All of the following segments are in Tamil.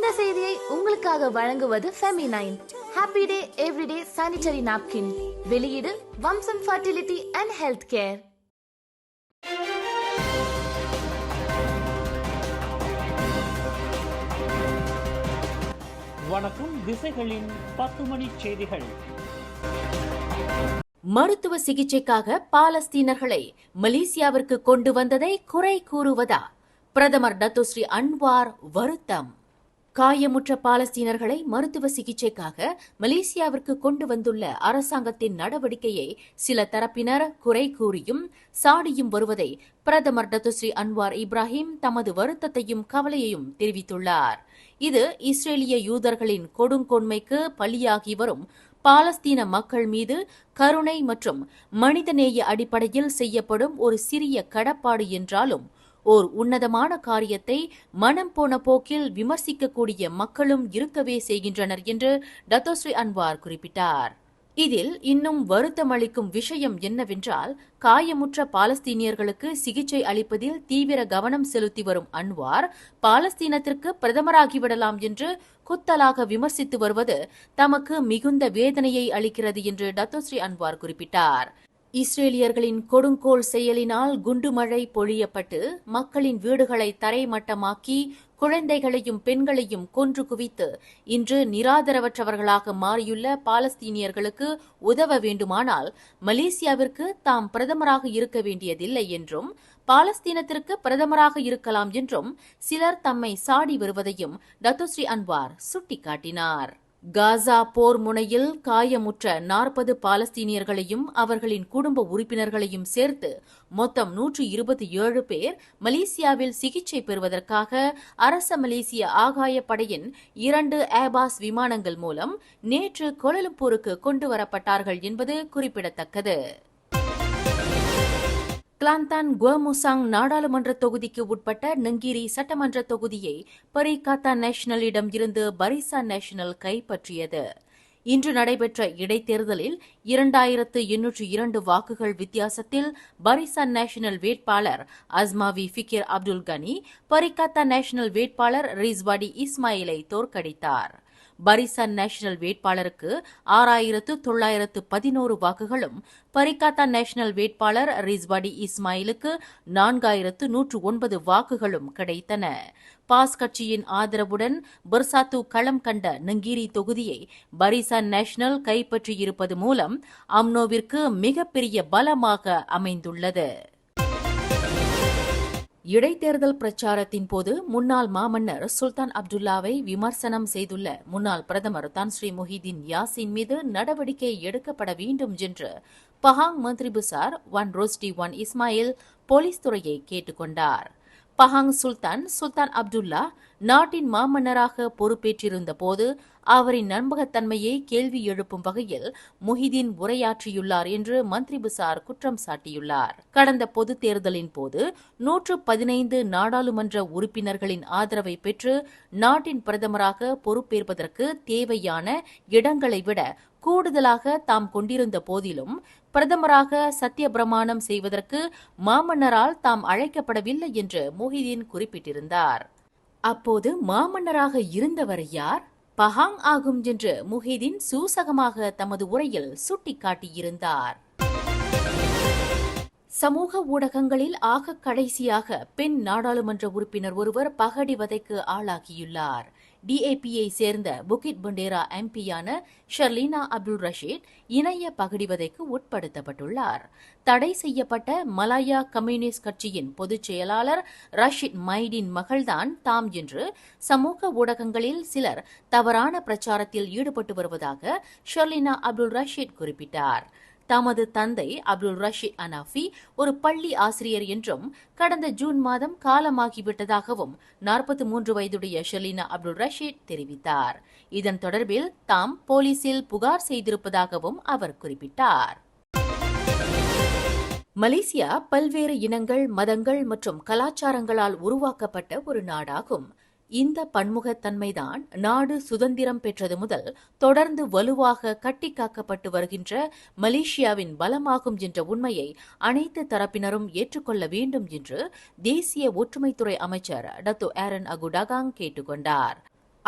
இந்த செய்தியை உங்களுக்காக வழங்குவது feminine. Happy day everyday sanitary napkin. வெளியீடு வம்சம் ஃபர்டிலிட்டி அண்ட் ஹெல்த் கேர். வணக்கம். திசைகளின் 10 மணி செய்திகள். மருத்துவ சிகிச்சைக்காக பாலஸ்தீனர்களை மலேசியாவிற்கு கொண்டு வந்ததை குறை கூறுவதா? பிரதமர் டத்தோஸ்ரீ அன்வார் வருத்தம். காயமுற்ற பாலஸ்தீனர்களை மருத்துவ சிகிச்சைக்காக மலேசியாவிற்கு கொண்டு வந்துள்ள அரசாங்கத்தின் நடவடிக்கையை சில தரப்பினர் குறை கூறியும் சாடியும் வருவதை பிரதமர் டத்தோஸ்ரீ அன்வார் இப்ராஹிம் தமது வருத்தத்தையும் கவலையையும் தெரிவித்துள்ளார். இது இஸ்ரேலிய யூதர்களின் கொடுங்கொன்மைக்கு பலியாகி வரும் பாலஸ்தீன மக்கள் மீது கருணை மற்றும் மனிதநேய அடிப்படையில் செய்யப்படும் ஒரு சிறிய கடப்பாடு என்றாலும் ஓர் உன்னதமான காரியத்தை மனம் போன போக்கில் விமர்சிக்கக்கூடிய மக்களும் இருக்கவே செய்கின்றனர் என்று டத்தோஸ்ரீ அன்வார் குறிப்பிட்டார். இதில் இன்னும் வருத்தமளிக்கும் விஷயம் என்னவென்றால், காயமுற்ற பாலஸ்தீனியர்களுக்கு சிகிச்சை அளிப்பதில் தீவிர கவனம் செலுத்தி வரும் அன்வார் பாலஸ்தீனத்திற்கு பிரதமராகிவிடலாம் என்று குத்தலாக விமர்சித்து வருவது தமக்கு மிகுந்த வேதனையை அளிக்கிறது என்று டத்தோஸ்ரீ அன்வார் குறிப்பிட்டார். இஸ்ரேலியர்களின் கொடுங்கோல் செயலினால் குண்டுமழை பொழியப்பட்டு மக்களின் வீடுகளை தரைமட்டமாக்கி குழந்தைகளையும் பெண்களையும் கொன்று குவித்து இன்று நிராதரவற்றவர்களாக மாறியுள்ள பாலஸ்தீனியர்களுக்கு உதவ வேண்டுமானால் மலேசியாவிற்கு தாம் பிரதமராக இருக்க வேண்டியதில்லை என்றும் பாலஸ்தீனத்திற்கு பிரதமராக இருக்கலாம் என்றும் சிலர் தம்மை சாடி வருவதையும் டத்தோஸ்ரீ அன்வார் சுட்டிக்காட்டினார். காசா போர் முனையில் காயமுற்ற 40 பாலஸ்தீனியர்களையும் அவர்களின் குடும்ப உறுப்பினர்களையும் சேர்த்து மொத்தம் 127 பேர் மலேசியாவில் சிகிச்சை பெறுவதற்காக அரச மலேசிய ஆகாயப்படையின் 2 ஏர்பாஸ் விமானங்கள் மூலம் நேற்று கோலாலம்பூருக்கு கொண்டு வரப்பட்டார்கள் என்பது குறிப்பிடத்தக்கது. கிளாந்தான் குவமுசாங் நாடாளுமன்ற தொகுதிக்கு உட்பட்ட நங்கிரி சட்டமன்ற தொகுதியை பரிகாத்தா நேஷனலிடம் இருந்து பரிசான் நேஷனல் கைப்பற்றியது. இன்று நடைபெற்ற இடைத்தேர்தலில் 2802 வாக்குகள் வித்தியாசத்தில் பரிசான் நேஷனல் வேட்பாளர் அஸ்மாவி ஃபிகிர் அப்துல் கனி பரிகாத்தா நேஷனல் வேட்பாளர் ரிஸ்வாடி இஸ்மாயிலை தோற்கடித்தார். பரிசான் நேஷனல் வேட்பாளருக்கு 6911 வாக்குகளும் பரிகாத்தா நேஷனல் வேட்பாளர் ரிஸ்வாடி இஸ்மாயிலுக்கு 4109 வாக்குகளும் கிடைத்தன. பாஸ் கட்சியின் ஆதரவுடன் பர்சாத்து களம் கண்ட நங்கீரி தொகுதியை பரிசான் நேஷனல் கைப்பற்றியிருப்பது மூலம் அம்னோவிற்கு மிகப்பெரிய பலமாக அமைந்துள்ளது. இடைத்தேர்தல் பிரச்சாரத்தின் போது முன்னாள் மாமன்னர் சுல்தான் அப்துல்லாவை விமர்சனம் செய்துள்ள முன்னாள் பிரதமர் தான் ஸ்ரீ முஹிதீன் யாசின் மீது நடவடிக்கை எடுக்கப்பட வேண்டும் என்று பஹாங் மந்திரி புசார் Wan Rosdy Wan Ismail police துறையை கேட்டுக் கொண்டார். பஹாங் சுல்தான் அப்துல்லா நாட்டின் மாமன்னராக பொறுப்பேற்றிருந்த போது அவரின் நம்பகத்தன்மையை கேள்வி எழுப்பும் வகையில் முஹிதீன் உரையாற்றியுள்ளார் என்று மந்திரி புசார் குற்றம் சாட்டியுள்ளார். கடந்த பொதுத் தேர்தலின் போது 115 நாடாளுமன்ற உறுப்பினர்களின் ஆதரவை பெற்று நாட்டின் பிரதமராக பொறுப்பேற்பதற்கு தேவையான இடங்களை விட கூடுதலாக தாம் கொண்டிருந்த போதிலும் பிரதமராக சத்திய பிரமாணம் செய்வதற்கு மாமன்னரால் தாம் அழைக்கப்படவில்லை என்று முஹிதீன் குறிப்பிட்டிருந்தார். அப்போது மாமன்னராக இருந்தவர் யார்? பஹாங் ஆகும் என்று முஹிதீன் சூசகமாக தமது உரையில் சுட்டிக்காட்டியிருந்தார். சமூக ஊடகங்களில் ஆக கடைசியாக பெண் நாடாளுமன்ற உறுப்பினர் ஒருவர் பகடிவதைக்கு ஆளாகியுள்ளார். டிஏபியை சேர்ந்த புகிட் பண்டேரா எம்பியான ஷர்லீனா அப்துல் ரஷீத் இணைய பகடிவதைக்கு உட்படுத்தப்பட்டுள்ளார். தடை செய்யப்பட்ட மலாயா கம்யூனிஸ்ட் கட்சியின் பொதுச் செயலாளர் ரஷீத் மைடின் மகள்தான் தாம் என்று சமூக ஊடகங்களில் சிலர் தவறான பிரச்சாரத்தில் ஈடுபட்டு வருவதாக ஷர்லீனா அப்துல் ரஷீத் குறிப்பிட்டார். தமது தந்தை அப்துல் ரஷீத் அனாஃபி ஒரு பள்ளி ஆசிரியர் என்றும் கடந்த ஜூன் மாதம் காலமாகிவிட்டதாகவும் 43 வயதுடைய ஷர்லீனா அப்துல் ரஷீத் தெரிவித்தார். இதன் தொடர்பில் தாம் போலீசில் புகார் செய்திருப்பதாகவும் அவர் குறிப்பிட்டார். மலேசியா பல்வேறு இனங்கள், மதங்கள் மற்றும் கலாச்சாரங்களால் உருவாக்கப்பட்ட ஒரு நாடாகும். இந்த பன்முகத்தன்மைதான் நாடு சுதந்திரம் பெற்றது முதல் தொடர்ந்து வலுவாக கட்டிக்காக்கப்பட்டு வருகின்ற மலேசியாவின் பலமாகும் என்ற உண்மையை அனைத்து தரப்பினரும் ஏற்றுக்கொள்ள வேண்டும் என்று தேசிய ஒற்றுமைத்துறை அமைச்சர் டத்தோ ஏரன் அகு டகாங் கேட்டுக்கொண்டார்.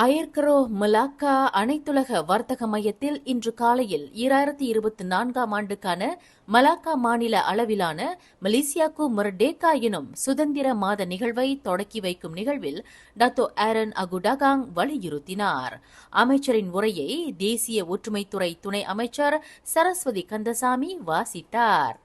அயர்கரோ மலாக்கா அனைத்துலக வர்த்தக மையத்தில் இன்று காலையில் 2024ஆம் ஆண்டுக்கான மலாக்கா மாநில அளவிலான மலேசியாக்கு மர்டேக்கா எனும் சுதந்திர மாத நிகழ்வை தொடக்கி வைக்கும் நிகழ்வில் டத்தோ ஆரன் அகுடகாங் வலியுறுத்தினார். அமைச்சரின் உரையை தேசிய ஒற்றுமைத்துறை துணை அமைச்சர் சரஸ்வதி கந்தசாமி வாசித்தார்.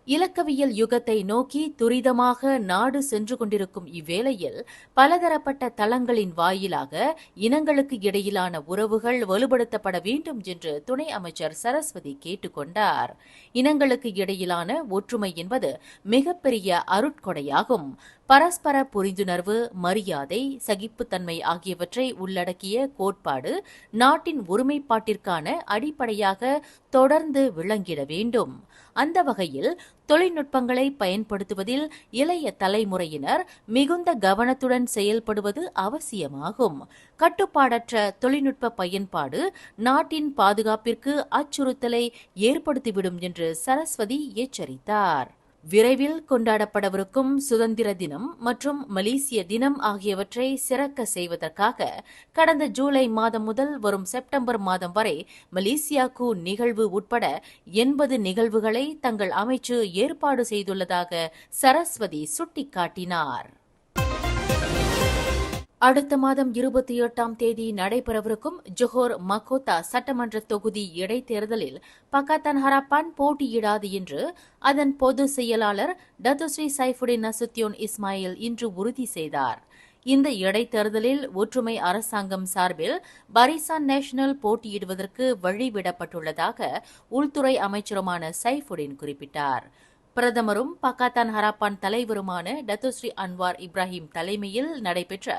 இலக்கவியல் யுகத்தை நோக்கி துரிதமாக நாடு சென்று கொண்டிருக்கும் இவ்வேளையில் பலதரப்பட்ட தளங்களின் வாயிலாக இனங்களுக்கு இடையிலான உறவுகள் வலுப்படுத்தப்பட வேண்டும் என்று துணை அமைச்சர் சரஸ்வதி கேட்டுக்கொண்டார். இனங்களுக்கு இடையிலான ஒற்றுமை என்பது மிகப்பெரிய அருட்கொடையாகும். பரஸ்பர புரிந்துணர்வு, மரியாதை, சகிப்புத்தன்மை ஆகியவற்றை உள்ளடக்கிய கோட்பாடு நாட்டின் ஒருமைப்பாட்டிற்கான அடிப்படையாக தொடர்ந்து விளங்கிட வேண்டும். அந்த வகையில் தொழில்நுட்பங்களை பயன்படுத்துவதில் இளைய தலைமுறையினர் மிகுந்த கவனத்துடன் செயல்படுவது அவசியமாகும். கட்டுப்பாடற்ற தொழில்நுட்ப பயன்பாடு நாட்டின் பாதுகாப்பிற்கு அச்சுறுத்தலை ஏற்படுத்திவிடும் என்று சரஸ்வதி எச்சரித்தார். விரைவில் கொண்டாடப்படவிருக்கும் சுதந்திர தினம் மற்றும் மலேசிய தினம் ஆகியவற்றை சிறக்க செய்வதற்காக கடந்த ஜூலை மாதம் முதல் வரும் செப்டம்பர் மாதம் வரை மலேசியாக்கு நிகழ்வு உட்பட 80 நிகழ்வுகளை தங்கள் அமைச்சு ஏற்பாடு செய்துள்ளதாக சரஸ்வதி சுட்டிக்காட்டினார். அடுத்த மாதம் 28ஆம் தேதி நடைபெறவிருக்கும் ஜொஹோர் மக்கோத்தா சட்டமன்ற தொகுதி இடைத்தேர்தலில் பக்காத்தான் ஹராப்பான் போட்டியிடாது என்று அதன் பொதுச் செயலாளர் டத்துஸ்ரீ சைஃபுடின் நசுத்யோன் இஸ்மாயில் இன்று உறுதி செய்தார். இந்த இடைத்தேர்தலில் ஒற்றுமை அரசாங்கம் சார்பில் பரிசான் நேஷனல் போட்டியிடுவதற்கு வழிவிடப்பட்டுள்ளதாக உள்துறை அமைச்சருமான சைஃபுடின் குறிப்பிட்டார். பிரதமரும் பக்காத்தான் ஹராப்பான் தலைவருமான டத்துஸ்ரீ அன்வார் இப்ராஹிம் தலைமையில் நடைபெற்ற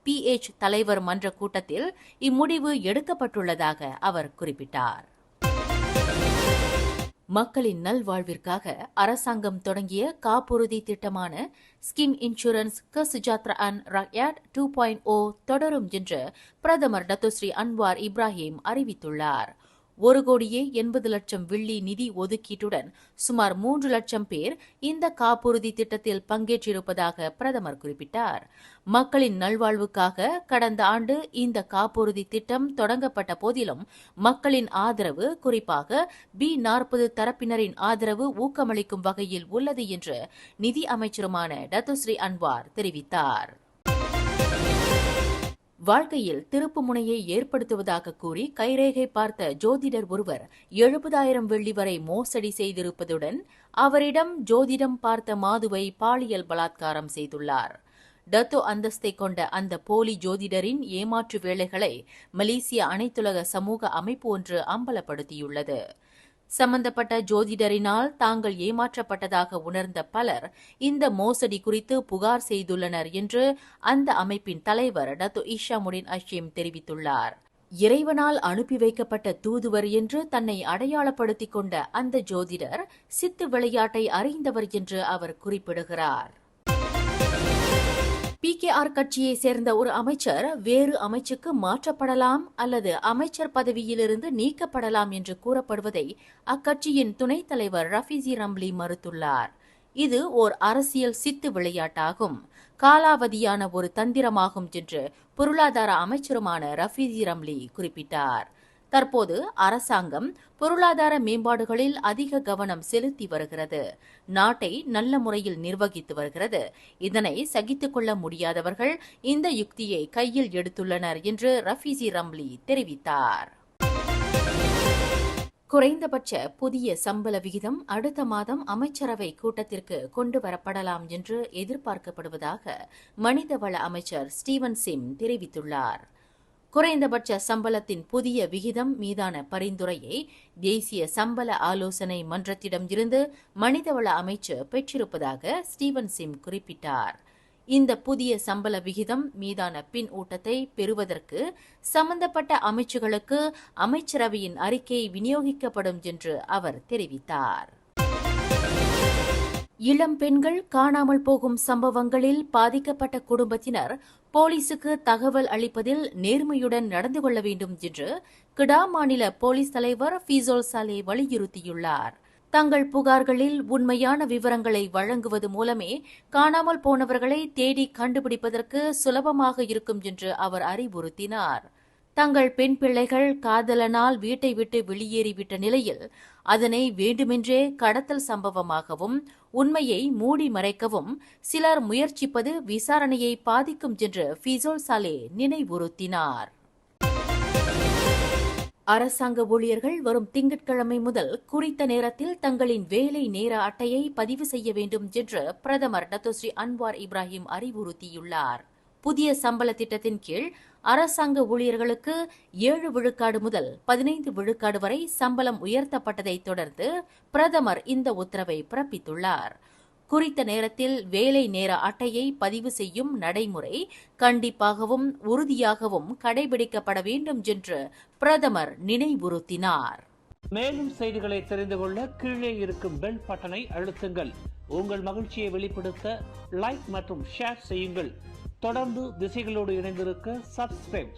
PH தலைவர் மன்ற கூட்டத்தில் இம்முடிவு எடுக்கப்பட்டுள்ளதாக அவர் குறிப்பிட்டார். மக்களின் நல்வாழ்விற்காக அரசாங்கம் தொடங்கிய காப்புறுதி திட்டமான ஸ்கிம் இன்சூரன்ஸ் கசுஜாத்ரா ரக்யாட் 2.0 தொடரும் என்று பிரதமர் டத்துஸ்ரீ அன்வார் இப்ராஹிம் அறிவித்துள்ளார். 1,80,00,000 வெள்ளி நிதி ஒதுக்கீட்டுடன் சுமார் 3 லட்சம் பேர் இந்த காப்புறுதி திட்டத்தில் பங்கேற்றிருப்பதாக பிரதமர் குறிப்பிட்டார். மக்களின் நல்வாழ்வுக்காக கடந்த ஆண்டு இந்த காப்புறுதி திட்டம் தொடங்கப்பட்ட போதிலும் மக்களின் ஆதரவு, குறிப்பாக B40 தரப்பினரின் ஆதரவு ஊக்கமளிக்கும் வகையில் உள்ளது என்று நிதி அமைச்சருமான டத்துஸ்ரீ அன்வார் தெரிவித்தார். வாழ்க்கையில் திருப்பு முனையை ஏற்படுத்துவதாக கூறி கைரேகை பார்த்த ஜோதிடர் ஒருவர் 70,000 வெள்ளி வரை மோசடி செய்திருப்பதுடன் அவரிடம் ஜோதிடம் பார்த்த மாதுவை பாலியல் பலாத்காரம் செய்துள்ளார். டத்தோ அந்தஸ்தை கொண்ட அந்த போலி ஜோதிடரின் ஏமாற்று வேலைகளை மலேசிய அனைத்துலக சமூக அமைப்பு ஒன்று அம்பலப்படுத்தியுள்ளது. சம்பந்தப்பட்ட ஜோதிடரினால் தாங்கள் ஏமாற்றப்பட்டதாக உணர்ந்த பலர் இந்த மோசடி குறித்து புகார் செய்துள்ளனர் என்று அந்த அமைப்பின் தலைவர் டத்தோ ஈஷாமுடின் அஷீம் தெரிவித்துள்ளார். இறைவனால் அனுப்பி வைக்கப்பட்ட தூதுவர் என்று தன்னை அடையாளப்படுத்திக் கொண்ட அந்த ஜோதிடர் சித்து விளையாட்டை அறிந்தவர் என்று அவர் குறிப்பிடுகிறார். PKR கட்சியை சேர்ந்த ஒரு அமைச்சர் வேறு அமைச்சுக்கு மாற்றப்படலாம் அல்லது அமைச்சர் பதவியிலிருந்து நீக்கப்படலாம் என்று கூறப்படுவதை அக்கட்சியின் துணைத் தலைவர் ரஃபீசி ரம்லி மறுத்துள்ளார். இது ஓர் அரசியல் சித்து விளையாட்டாகும், காலாவதியான ஒரு தந்திரமாகும் என்று பொருளாதார அமைச்சருமான ரஃபீசி ரம்லி குறிப்பிட்டார். தற்போது அரசாங்கம் பொருளாதார மேம்பாடுகளில் அதிக கவனம் செலுத்தி வருகிறது, நாட்டை நல்ல முறையில் நிர்வகித்து வருகிறது. இதனை சகித்துக் கொள்ள முடியாதவர்கள் இந்த யுக்தியை கையில் எடுத்துள்ளனர் என்று ரஃபீசி ரம்லி தெரிவித்தார். குறைந்தபட்ச புதிய சம்பள விகிதம் அடுத்த மாதம் அமைச்சரவை கூட்டத்திற்கு கொண்டு வரப்படலாம் என்று எதிர்பார்க்கப்படுவதாக மனிதவள அமைச்சர் ஸ்டீவன் சிம் தெரிவித்துள்ளார். குறைந்தபட்ச சம்பளத்தின் புதிய விகிதம் மீதான பரிந்துரையை தேசிய சம்பள ஆலோசனை மன்றத்திடம் இருந்து மனிதவள அமைச்சு பெற்றிருப்பதாக ஸ்டீவன் சிம் குறிப்பிட்டார். இந்த புதிய சம்பள விகிதம் மீதான பின் ஊட்டத்தை பெறுவதற்கு சம்பந்தப்பட்ட அமைச்சுகளுக்கு அமைச்சரவையின் அறிக்கை விநியோகிக்கப்படும் என்று அவர் தெரிவித்தார். இளம் பெண்கள் காணாமல் போகும் சம்பவங்களில் பாதிக்கப்பட்ட குடும்பத்தினர் போலீசுக்கு தகவல் அளிப்பதில் நேர்மையுடன் நடந்து கொள்ள வேண்டும் என்று கிடா மாநில போலீஸ் தலைவர் ஃபீசோல் சாலே வலியுறுத்தியுள்ளார். தங்கள் புகார்களில் உண்மையான விவரங்களை வழங்குவது மூலமே காணாமல் போனவர்களை தேடி கண்டுபிடிப்பதற்கு சுலபமாக இருக்கும் என்று அவர் அறிவுறுத்தினார். தங்கள் பெண் பிள்ளைகள் காதலனால் வீட்டை விட்டு வெளியேறிவிட்ட நிலையில் அதனை வேண்டுமென்றே கடத்தல் சம்பவமாகவும் உண்மையை மூடி மறைக்கவும் சிலர் முயற்சிப்பது விசாரணையை பாதிக்கும் என்று ஃபிசோல் சாலே நினைவுறுத்தினார். அரசாங்க ஊழியர்கள் வரும் திங்கட்கிழமை முதல் குறித்த நேரத்தில் தங்களின் வேலை நேர அட்டையை பதிவு செய்ய வேண்டும் என்று பிரதமர் டத்தோஸ்ரீ அன்வார் இப்ராஹிம் அறிவுறுத்தியுள்ளார். புதிய சம்பள திட்டத்தின் கீழ் அரசாங்க ஊழியர்களுக்கு 7 விழுக்காடு முதல் 15 விழுக்காடு வரை சம்பளம் உயர்த்தப்பட்டதைத் தொடர்ந்து பிரதமர் இந்த உத்தரவை பிறப்பித்துள்ளார். குறித்த நேரத்தில் வேலை நேர அட்டையை பதிவு செய்யும் நடைமுறை கண்டிப்பாகவும் உறுதியாகவும் கடைபிடிக்கப்பட வேண்டும் என்று பிரதமர் நினைவுறுத்தினார். மேலும் செய்திகளை தெரிந்து கொள்ள கீழே இருக்கும் பெல் பட்டனை அழுத்துங்கள். உங்கள் மகிழ்ச்சியை வெளிப்படுத்த லைக் மற்றும் ஷேர் செய்யுங்கள். தொடர்ந்து திசைகளோடு இணைந்திருக்க சப்ஸ்கிரைப்